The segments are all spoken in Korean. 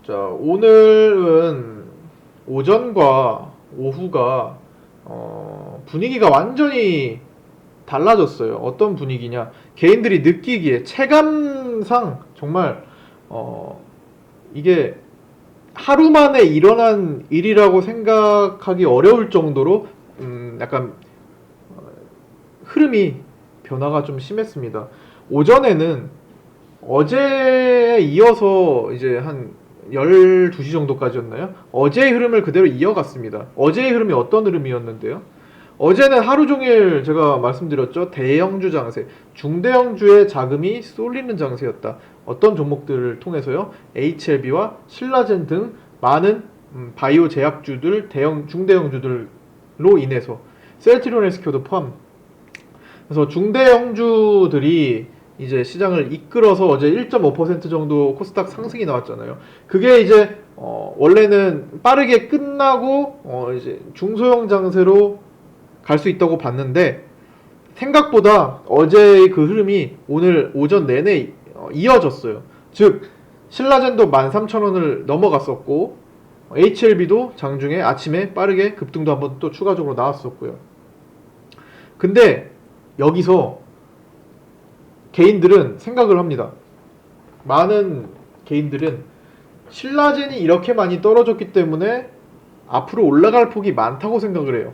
자, 오늘은 오전과 오후가 분위기가 완전히 달라졌어요. 어떤 분위기냐? 개인들이 느끼기에 체감상 정말 이게 하루 만에 일어난 일이라고 생각하기 어려울 정도로 약간 흐름이 변화가 좀 심했습니다. 오전에는 어제에 이어서 이제 한 12시 정도까지였나요? 어제의 흐름을 그대로 이어갔습니다. 어제의 흐름이 어떤 흐름이었는데요? 어제는 하루 종일 제가 말씀드렸죠. 대형주 장세, 중대형주의 자금이 쏠리는 장세였다. 어떤 종목들을 통해서요? HLB와 신라젠 등 많은 바이오 제약주들, 중대형주들로 인해서 셀트리온 헬스케어도 포함. 그래서 중대형주들이 이제 시장을 이끌어서 어제 1.5% 정도 코스닥 상승이 나왔잖아요. 그게 이제 원래는 빠르게 끝나고 이제 중소형 장세로 갈 수 있다고 봤는데 생각보다 어제의 그 흐름이 오늘 오전 내내 이어졌어요. 즉 신라젠도 13,000원을 넘어갔었고 HLB도 장중에 아침에 빠르게 급등도 한번 또 추가적으로 나왔었고요. 근데 여기서 개인들은 생각을 합니다. 많은 개인들은 신라젠이 이렇게 많이 떨어졌기 때문에 앞으로 올라갈 폭이 많다고 생각을 해요.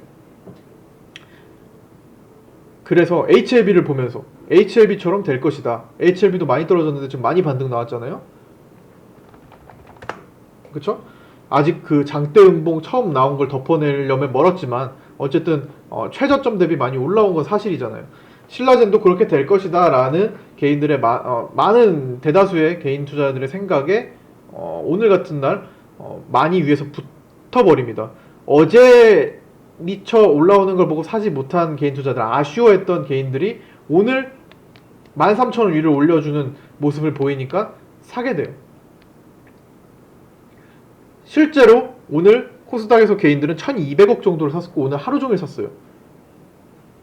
그래서 HLB를 보면서 HLB처럼 될 것이다. HLB도 많이 떨어졌는데 지금 많이 반등 나왔잖아요. 그쵸? 아직 그 장대 음봉 처음 나온 걸 덮어내려면 멀었지만 어쨌든 최저점 대비 많이 올라온 건 사실이잖아요. 신라젠도 그렇게 될 것이다 라는 개인들의 많은 대다수의 개인 투자자들의 생각에 오늘 같은 날 많이 위에서 붙어버립니다. 어제 미처 올라오는 걸 보고 사지 못한 개인 투자들, 아쉬워했던 개인들이 오늘 13,000원 위를 올려주는 모습을 보이니까 사게 돼요. 실제로 오늘 코스닥에서 개인들은 1200억 정도를 샀고 오늘 하루 종일 샀어요.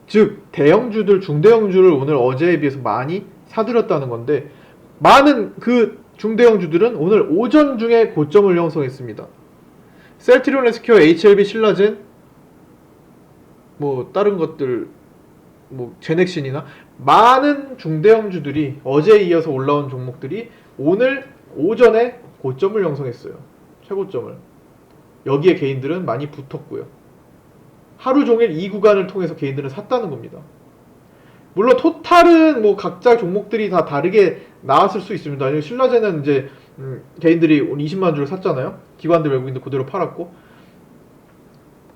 즉 대형주들, 중대형주를 오늘 어제에 비해서 많이 사들였다는 건데 많은 그 중대형주들은 오늘 오전 중에 고점을 형성했습니다. 셀트리온 헬스케어, HLB, 신라젠, 뭐 다른 것들, 뭐 제넥신이나 많은 중대형주들이 어제에 이어서 올라온 종목들이 오늘 오전에 고점을 형성했어요. 최고점을. 여기에 개인들은 많이 붙었고요. 하루 종일 이 구간을 통해서 개인들은 샀다는 겁니다. 물론 토탈은 뭐 각자 종목들이 다 다르게 나왔을 수 있습니다. 신라젠은 이제 개인들이 20만 주를 샀잖아요. 기관들, 외국인들 그대로 팔았고.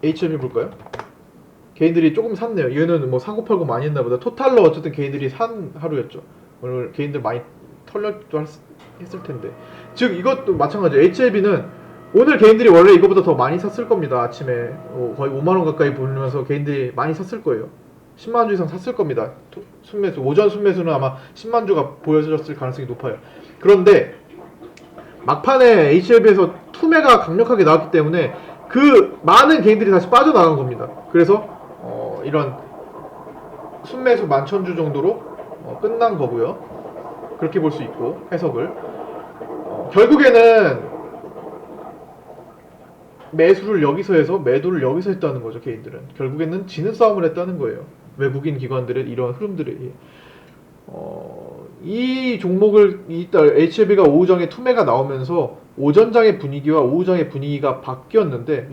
HM이 볼까요? 개인들이 조금 샀네요. 얘는 뭐 사고 팔고 많이 했나 보다. 토탈로 어쨌든 개인들이 산 하루였죠. 오늘 개인들 많이 털려도 했을 텐데. 즉 이것도 마찬가지예요. HLB는 오늘 개인들이 원래 이거보다 더 많이 샀을 겁니다. 아침에 거의 5만원 가까이 보면서 개인들이 많이 샀을 거예요. 10만주 이상 샀을 겁니다. 순매수, 오전 순매수는 아마 10만주가 보여졌을 가능성이 높아요. 그런데 막판에 HLB에서 투매가 강력하게 나왔기 때문에 그 많은 개인들이 다시 빠져나간 겁니다. 그래서 이런 순매수 11,000주 정도로 끝난 거고요. 그렇게 볼 수 있고 해석을 결국에는 매수를 여기서 해서 매도를 여기서 했다는 거죠. 개인들은 결국에는 지는 싸움을 했다는 거예요. 외국인 기관들의 이런 흐름들이 이 종목을 HLB가 오후장에 투매가 나오면서 오전장의 분위기와 오후장의 분위기가 바뀌었는데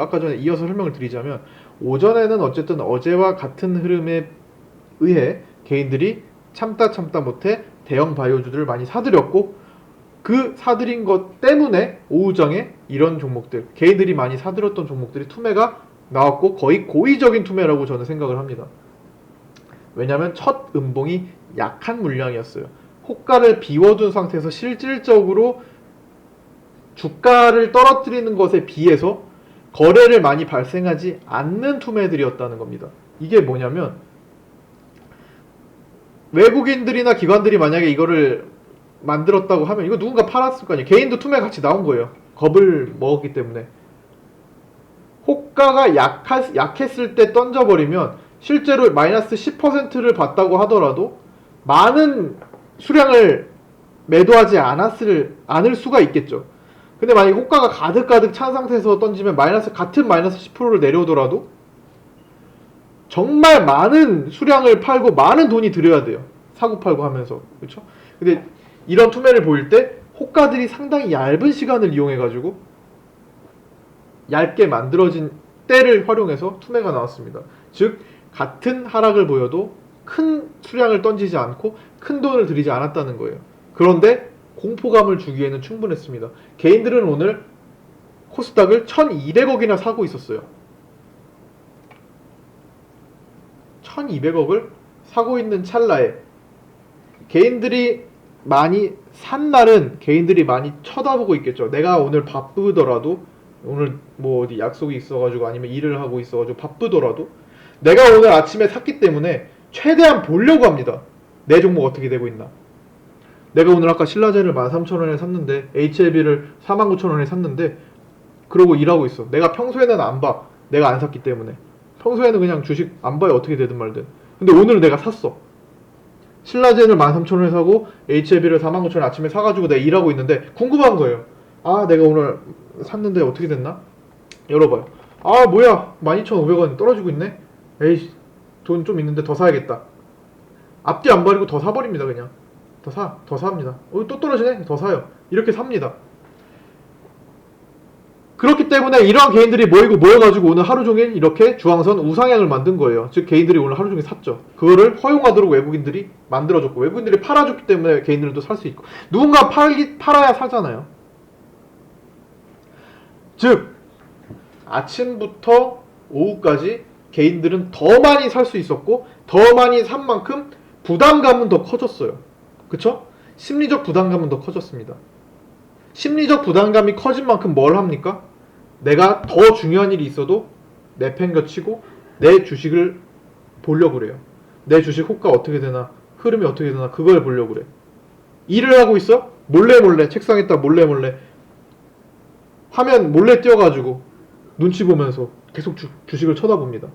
아까 전에 이어서 설명을 드리자면 오전에는 어쨌든 어제와 같은 흐름에 의해 개인들이 참다 못해 대형 바이오주들을 많이 사들였고 그 사들인 것 때문에 오후장에 이런 종목들, 개인들이 많이 사들였던 종목들이 투매가 나왔고 거의 고의적인 투매라고 저는 생각을 합니다. 왜냐하면 첫 음봉이 약한 물량이었어요. 호가를 비워둔 상태에서 실질적으로 주가를 떨어뜨리는 것에 비해서 거래를 많이 발생하지 않는 투매들이었다는 겁니다. 이게 뭐냐면 외국인들이나 기관들이 만약에 이거를 만들었다고 하면 이거 누군가 팔았을 거 아니에요. 개인도 투매 같이 나온 거예요. 겁을 먹었기 때문에. 호가가 약했을 때 던져버리면 실제로 마이너스 10%를 봤다고 하더라도 많은 수량을 매도하지 않을 수가 있겠죠. 근데 만약에 호가가 가득가득 찬 상태에서 던지면 같은 마이너스 10%를 내려오더라도 정말 많은 수량을 팔고 많은 돈이 들여야 돼요. 사고 팔고 하면서. 그렇죠? 근데 이런 투매를 보일 때 호가들이 상당히 얇은 시간을 이용해가지고 얇게 만들어진 때를 활용해서 투매가 나왔습니다. 즉 같은 하락을 보여도 큰 수량을 던지지 않고 큰 돈을 들이지 않았다는 거예요. 그런데 공포감을 주기에는 충분했습니다. 개인들은 오늘 코스닥을 1200억이나 사고 있었어요. 1200억을 사고 있는 찰나에 개인들이 많이 산 날은 개인들이 많이 쳐다보고 있겠죠. 내가 오늘 바쁘더라도, 오늘 뭐 어디 약속이 있어가지고 아니면 일을 하고 있어가지고 바쁘더라도 내가 오늘 아침에 샀기 때문에 최대한 보려고 합니다. 내 종목 어떻게 되고 있나. 내가 오늘 아까 신라제를 13,000원에 샀는데 HLB를 49,000원에 샀는데 그러고 일하고 있어. 내가 평소에는 안 봐. 내가 안 샀기 때문에. 평소에는 그냥 주식 안 봐요. 어떻게 되든 말든. 근데 오늘은 내가 샀어. 신라젠을 13,000원에 사고 HLB를 49,000원에 아침에 사가지고 내가 일하고 있는데 궁금한 거예요. 아, 내가 오늘 샀는데 어떻게 됐나? 열어봐요. 아, 뭐야, 12,500원 떨어지고 있네. 에이, 돈 좀 있는데 더 사야겠다. 앞뒤 안 버리고 더 사버립니다. 그냥 더 삽니다. 또 떨어지네, 더 사요. 이렇게 삽니다. 그렇기 때문에 이러한 개인들이 모여가지고 오늘 하루 종일 이렇게 주황선 우상향을 만든 거예요. 즉 개인들이 오늘 하루 종일 샀죠. 그거를 허용하도록 외국인들이 만들어줬고, 외국인들이 팔아줬기 때문에 개인들은 또 살 수 있고, 누군가 팔아야 사잖아요. 즉 아침부터 오후까지 개인들은 더 많이 살 수 있었고, 더 많이 산 만큼 부담감은 더 커졌어요. 그쵸? 심리적 부담감은 더 커졌습니다. 심리적 부담감이 커진 만큼 뭘 합니까? 내가 더 중요한 일이 있어도 내팽겨치고 내 주식을 보려고 그래요. 내 주식 호가 어떻게 되나, 흐름이 어떻게 되나, 그걸 보려고 그래. 일을 하고 있어? 몰래 책상에다 몰래 화면 몰래 띄워가지고 눈치 보면서 계속 주식을 쳐다봅니다.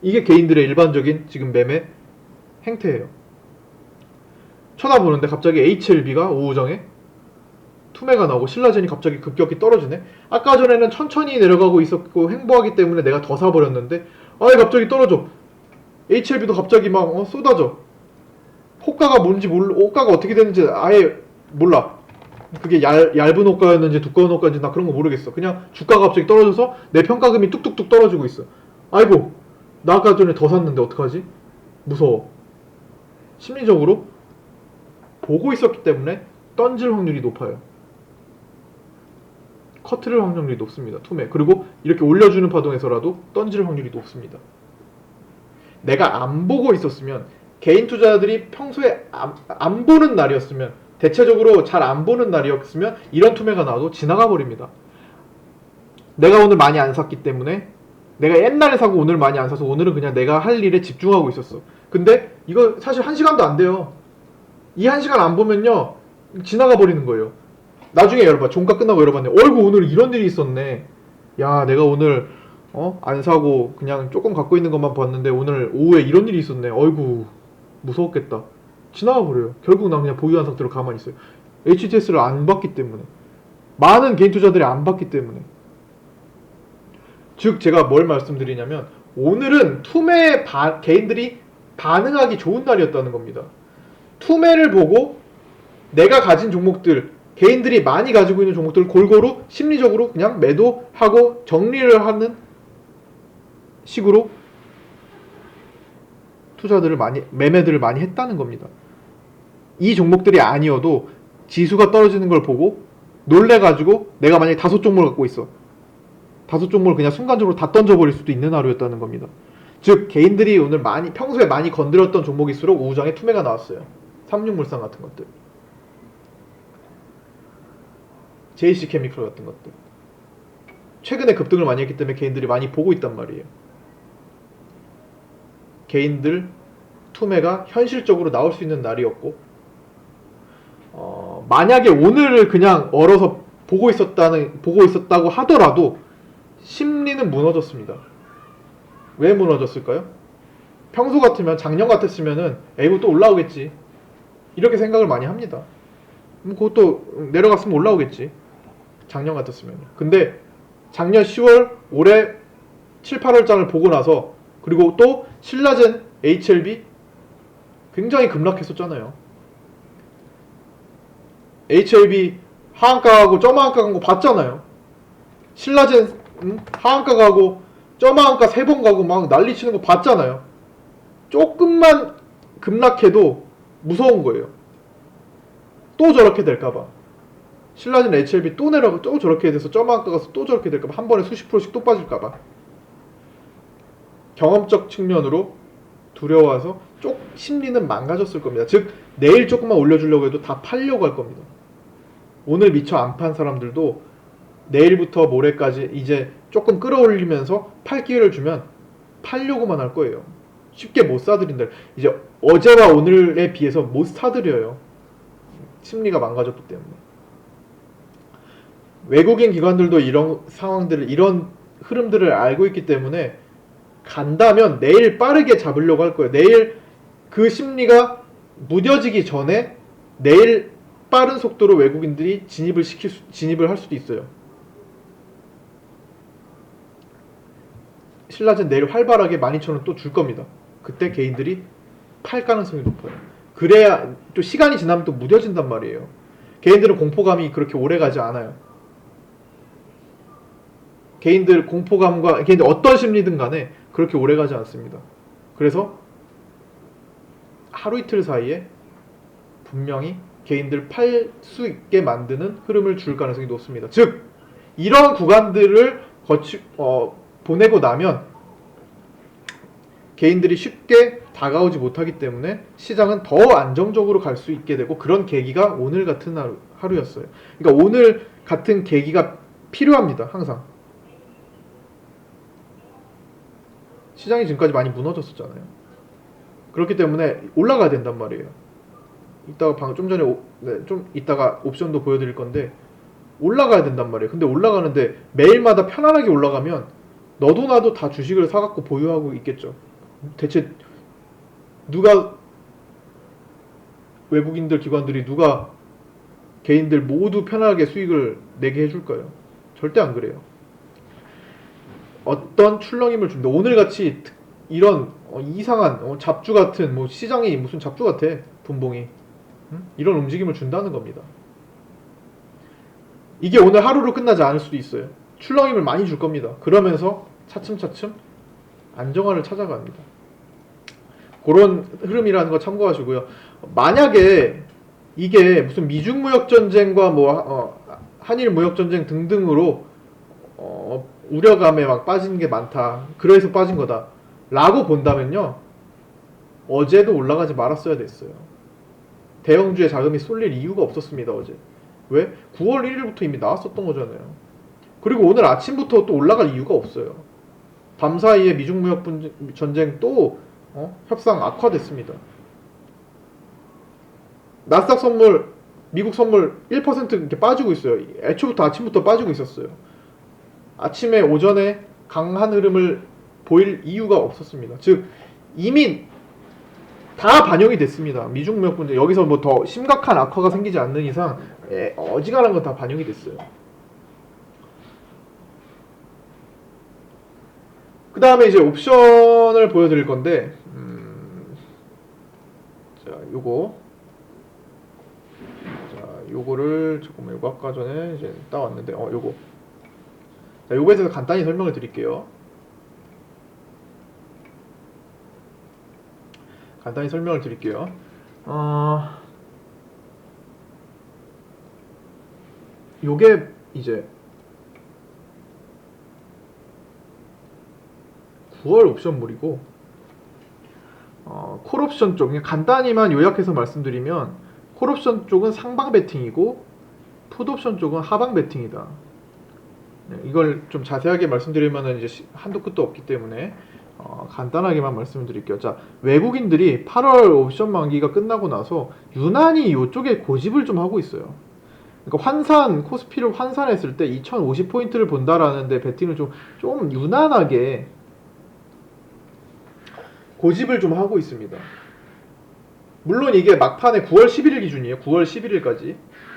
이게 개인들의 일반적인 지금 매매 행태예요. 쳐다보는데 갑자기 HLB가 오후정에 투매가 나오고 신라젠이 갑자기 급격히 떨어지네. 아까 전에는 천천히 내려가고 있었고 횡보하기 때문에 내가 더 사버렸는데 아예 갑자기 떨어져. HLB도 갑자기 막 쏟아져. 호가가 뭔지 호가가 어떻게 되는지 아예 몰라. 그게 얇은 호가였는지 두꺼운 호가인지 나 그런 거 모르겠어. 그냥 주가가 갑자기 떨어져서 내 평가금이 뚝뚝뚝 떨어지고 있어. 아이고, 나 아까 전에 더 샀는데 어떡하지? 무서워. 심리적으로 보고 있었기 때문에 던질 확률이 높아요. 커트를 확률이 높습니다. 투매. 그리고 이렇게 올려주는 파동에서라도 던질 확률이 높습니다. 내가 안 보고 있었으면, 개인 투자자들이 평소에 안 보는 날이었으면, 대체적으로 잘 안 보는 날이었으면 이런 투매가 나와도 지나가 버립니다. 내가 오늘 많이 안 샀기 때문에, 내가 옛날에 사고 오늘 많이 안 사서 오늘은 그냥 내가 할 일에 집중하고 있었어. 근데 이거 사실 1시간도 안 돼요. 이 1시간 안 보면요 지나가 버리는 거예요. 나중에 열어봐. 종가 끝나고 열어봤네. 어이구, 오늘 이런 일이 있었네. 야, 내가 오늘 안 사고 그냥 조금 갖고 있는 것만 봤는데 오늘 오후에 이런 일이 있었네. 어이구, 무서웠겠다. 지나가 버려요. 결국 난 그냥 보유한 상태로 가만히 있어요. HTS를 안 봤기 때문에. 많은 개인 투자들이 안 봤기 때문에. 즉 제가 뭘 말씀드리냐면, 오늘은 투매에 개인들이 반응하기 좋은 날이었다는 겁니다. 투매를 보고 내가 가진 종목들, 개인들이 많이 가지고 있는 종목들을 골고루 심리적으로 그냥 매도하고 정리를 하는 식으로 매매들을 많이 했다는 겁니다. 이 종목들이 아니어도 지수가 떨어지는 걸 보고 놀래가지고 내가 만약에 5종목을 갖고 있어. 5종목을 그냥 순간적으로 다 던져버릴 수도 있는 하루였다는 겁니다. 즉 개인들이 오늘 평소에 많이 건드렸던 종목일수록 오후장에 투매가 나왔어요. 삼육물산 같은 것들, JC케미컬 같은 것들. 최근에 급등을 많이 했기 때문에 개인들이 많이 보고 있단 말이에요. 개인들 투매가 현실적으로 나올 수 있는 날이었고, 만약에 오늘을 그냥 얼어서 보고 있었다고 하더라도 심리는 무너졌습니다. 왜 무너졌을까요? 평소 같으면, 작년 같았으면은 에이고 또 올라오겠지, 이렇게 생각을 많이 합니다. 그것도 내려갔으면 올라오겠지. 작년 같았으면. 근데 작년 10월 올해 7, 8월장을 보고 나서 그리고 또 신라젠 HLB 굉장히 급락했었잖아요. HLB 하한가 가고 점하한가 간 거 봤잖아요. 신라젠 하한가 가고 점하한가 3번 가고 막 난리 치는 거 봤잖아요. 조금만 급락해도 무서운 거예요. 또 저렇게 될까봐. 신라젠 HLB 또 내려가고 또 저렇게 돼서 점하한가 가서 또 저렇게 될까봐. 한 번에 수십 프로씩 또 빠질까봐. 경험적 측면으로 두려워서 심리는 망가졌을 겁니다. 즉 내일 조금만 올려주려고 해도 다 팔려고 할 겁니다. 오늘 미처 안 판 사람들도 내일부터 모레까지 이제 조금 끌어올리면서 팔 기회를 주면 팔려고만 할 거예요. 쉽게 못 사들인다. 이제 어제와 오늘에 비해서 못 사들여요. 심리가 망가졌기 때문에. 외국인 기관들도 이런 상황들을, 이런 흐름들을 알고 있기 때문에 간다면 내일 빠르게 잡으려고 할 거예요. 내일 그 심리가 무뎌지기 전에 내일 빠른 속도로 외국인들이 진입을 할 수도 있어요. 신라젠 내일 활발하게 12,000원 또 줄 겁니다. 그때 개인들이 팔 가능성이 높아요. 그래야 또 시간이 지나면 또 무뎌진단 말이에요. 개인들은 공포감이 그렇게 오래 가지 않아요. 개인들 공포감과 개인들 어떤 심리든 간에 그렇게 오래 가지 않습니다. 그래서 하루 이틀 사이에 분명히 개인들 팔 수 있게 만드는 흐름을 줄 가능성이 높습니다. 즉 이런 구간들을 보내고 나면 개인들이 쉽게 다가오지 못하기 때문에 시장은 더 안정적으로 갈 수 있게 되고, 그런 계기가 오늘 같은 하루였어요. 그러니까 오늘 같은 계기가 필요합니다. 항상. 시장이 지금까지 많이 무너졌었잖아요. 그렇기 때문에 올라가야 된단 말이에요. 이따가 방금 좀 전에 좀 이따가 옵션도 보여드릴 건데 올라가야 된단 말이에요. 근데 올라가는데 매일마다 편안하게 올라가면 너도 나도 다 주식을 사갖고 보유하고 있겠죠. 대체 누가, 외국인들 기관들이 누가 개인들 모두 편하게 수익을 내게 해줄까요? 절대 안 그래요. 어떤 출렁임을 줍니다. 오늘같이 이런 이상한 잡주 같은, 뭐 시장이 무슨 잡주 같아, 분봉이 이런 움직임을 준다는 겁니다. 이게 오늘 하루로 끝나지 않을 수도 있어요. 출렁임을 많이 줄 겁니다. 그러면서 차츰차츰 안정화를 찾아갑니다. 그런 흐름이라는 거 참고하시고요. 만약에 이게 무슨 미중 무역 전쟁과 한일 무역 전쟁 등등으로 우려감에 막 빠진 게 많다, 그래서 빠진 거다 라고 본다면요, 어제도 올라가지 말았어야 됐어요. 대형주에 자금이 쏠릴 이유가 없었습니다. 어제. 왜? 9월 1일부터 이미 나왔었던 거잖아요. 그리고 오늘 아침부터 또 올라갈 이유가 없어요. 밤 사이에 미중 무역 전쟁 또 협상 악화됐습니다. 나스닥 선물, 미국 선물 1% 이렇게 빠지고 있어요. 애초부터 아침부터 빠지고 있었어요. 아침에 오전에 강한 흐름을 보일 이유가 없었습니다. 즉 이미 다 반영이 됐습니다. 미중 무역 분쟁, 여기서 뭐 더 심각한 악화가 생기지 않는 이상 어지간한 건 다 반영이 됐어요. 그 다음에 이제 옵션을 보여드릴 건데, 자, 요거를 잠깐만, 요거 아까 전에 이제 따왔는데, 요거. 자, 요거에 대해서 간단히 설명을 드릴게요. 간단히 설명을 드릴게요. 요게 이제 9월 옵션물이고, 콜옵션 쪽, 그냥 간단히만 요약해서 말씀드리면, 콜옵션 쪽은 상방 베팅이고 풋옵션 쪽은 하방 베팅이다. 네, 이걸 좀 자세하게 말씀드리면 이제 한도 끝도 없기 때문에 간단하게만 말씀드릴게요. 자, 외국인들이 8월 옵션 만기가 끝나고 나서 유난히 이쪽에 고집을 좀 하고 있어요. 그러니까 코스피를 환산했을 때 2050포인트를 본다라는데 베팅을 좀 유난하게 고집을 좀 하고 있습니다. 물론 이게 막판에 9월 11일 기준이에요. 9월 11일까지.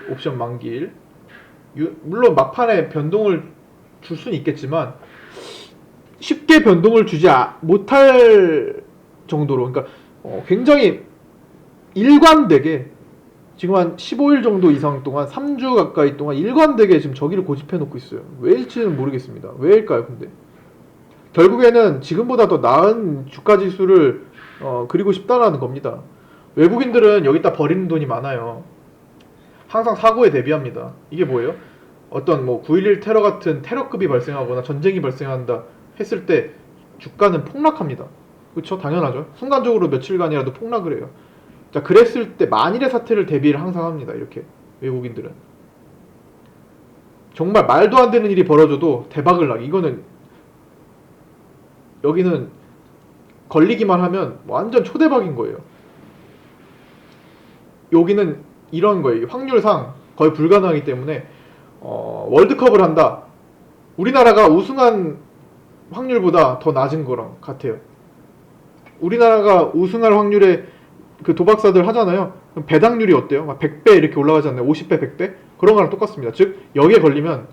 옵션 만기일. 물론 막판에 변동을 줄 수는 있겠지만 쉽게 변동을 주지 못할 정도로, 그러니까 굉장히 일관되게 지금 한 15일 정도 이상 동안 3주 가까이 동안 일관되게 지금 저기를 고집해 놓고 있어요. 왜일지는 모르겠습니다. 왜일까요? 근데 결국에는 지금보다 더 나은 주가 지수를 그리고 싶다라는 겁니다. 외국인들은 여기다 버리는 돈이 많아요. 항상 사고에 대비합니다. 이게 뭐예요? 어떤 뭐 9.11 테러 같은 테러급이 발생하거나 전쟁이 발생한다 했을 때 주가는 폭락합니다. 그렇죠? 당연하죠. 순간적으로 며칠간이라도 폭락을 해요. 자, 그랬을 때 만일의 사태를 대비를 항상 합니다. 이렇게 외국인들은 정말 말도 안 되는 일이 벌어져도 대박을 나게, 이거는 여기는 걸리기만 하면 완전 초대박인 거예요. 여기는 이런 거예요. 확률상 거의 불가능하기 때문에 월드컵을 한다. 우리나라가 우승한 확률보다 더 낮은 거랑 같아요. 우리나라가 우승할 확률에 그 도박사들 하잖아요. 그럼 배당률이 어때요? 막 100배 이렇게 올라가지 않나요? 50배, 100배? 그런 거랑 똑같습니다. 즉 여기에 걸리면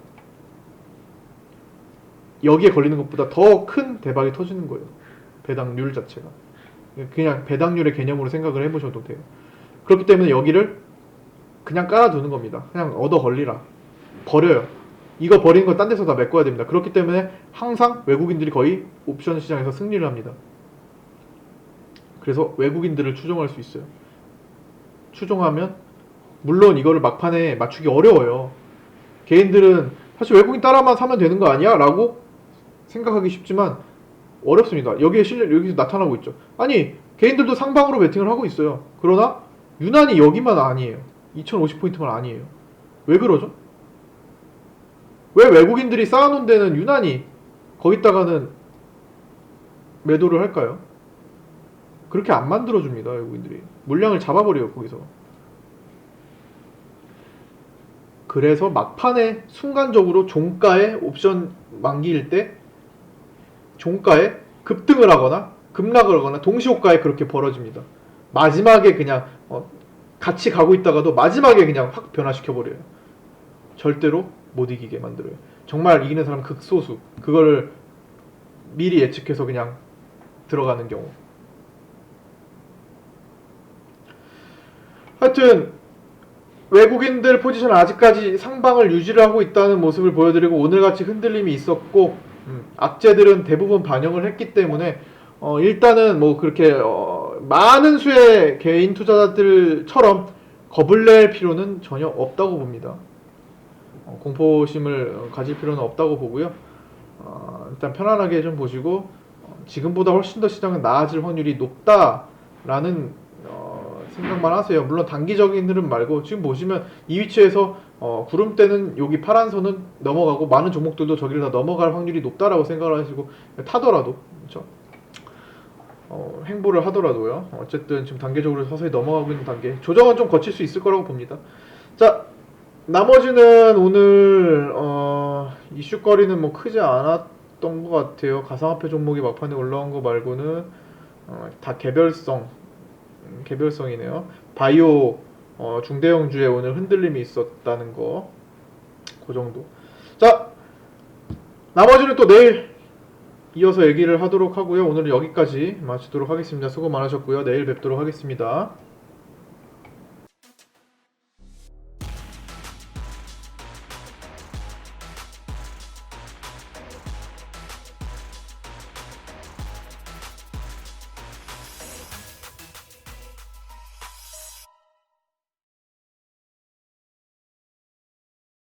여기에 걸리는 것보다 더 큰 대박이 터지는 거예요. 배당률 자체가. 그냥 배당률의 개념으로 생각을 해보셔도 돼요. 그렇기 때문에 여기를 그냥 깔아두는 겁니다. 그냥 얻어 걸리라. 버려요. 이거 버리는 거 딴 데서 다 메꿔야 됩니다. 그렇기 때문에 항상 외국인들이 거의 옵션 시장에서 승리를 합니다. 그래서 외국인들을 추종할 수 있어요. 추종하면 물론 이거를 막판에 맞추기 어려워요. 개인들은 사실 외국인 따라만 사면 되는 거 아니야? 라고 생각하기 쉽지만 어렵습니다. 여기에 여기서 나타나고 있죠. 아니, 개인들도 상방으로 베팅을 하고 있어요. 그러나 유난히 여기만 아니에요. 2050포인트만 아니에요. 왜 그러죠? 왜 외국인들이 쌓아놓은 데는 유난히 거기다가는 매도를 할까요? 그렇게 안 만들어줍니다. 외국인들이 물량을 잡아버려요. 거기서. 그래서 막판에 순간적으로 종가에 옵션 만기일 때 종가에 급등을 하거나 급락을 하거나 동시호가에 그렇게 벌어집니다. 마지막에 그냥 같이 가고 있다가도 마지막에 그냥 확 변화시켜버려요. 절대로 못 이기게 만들어요. 정말 이기는 사람 극소수. 그거를 미리 예측해서 그냥 들어가는 경우. 하여튼 외국인들 포지션은 아직까지 상방을 유지를 하고 있다는 모습을 보여드리고 오늘같이 흔들림이 있었고 악재들은 대부분 반영을 했기 때문에 일단은 뭐 그렇게 많은 수의 개인 투자자들처럼 겁을 낼 필요는 전혀 없다고 봅니다. 공포심을 가질 필요는 없다고 보고요. 일단 편안하게 좀 보시고 지금보다 훨씬 더 시장은 나아질 확률이 높다라는 생각만 하세요. 물론 단기적인 흐름 말고 지금 보시면 이 위치에서 구름대는 여기 파란 선은 넘어가고 많은 종목들도 저기를 다 넘어갈 확률이 높다라고 생각을 하시고 타더라도 그렇죠? 행보를 하더라도요. 어쨌든 지금 단계적으로 서서히 넘어가고 있는 단계. 조정은 좀 거칠 수 있을 거라고 봅니다. 자, 나머지는 오늘 이슈거리는 뭐 크지 않았던 것 같아요. 가상화폐 종목이 막판에 올라온 거 말고는 다 개별성이네요. 바이오 중대형주에 오늘 흔들림이 있었다는 거, 그 정도. 자, 나머지는 또 내일 이어서 얘기를 하도록 하고요. 오늘은 여기까지 마치도록 하겠습니다. 수고 많으셨고요. 내일 뵙도록 하겠습니다.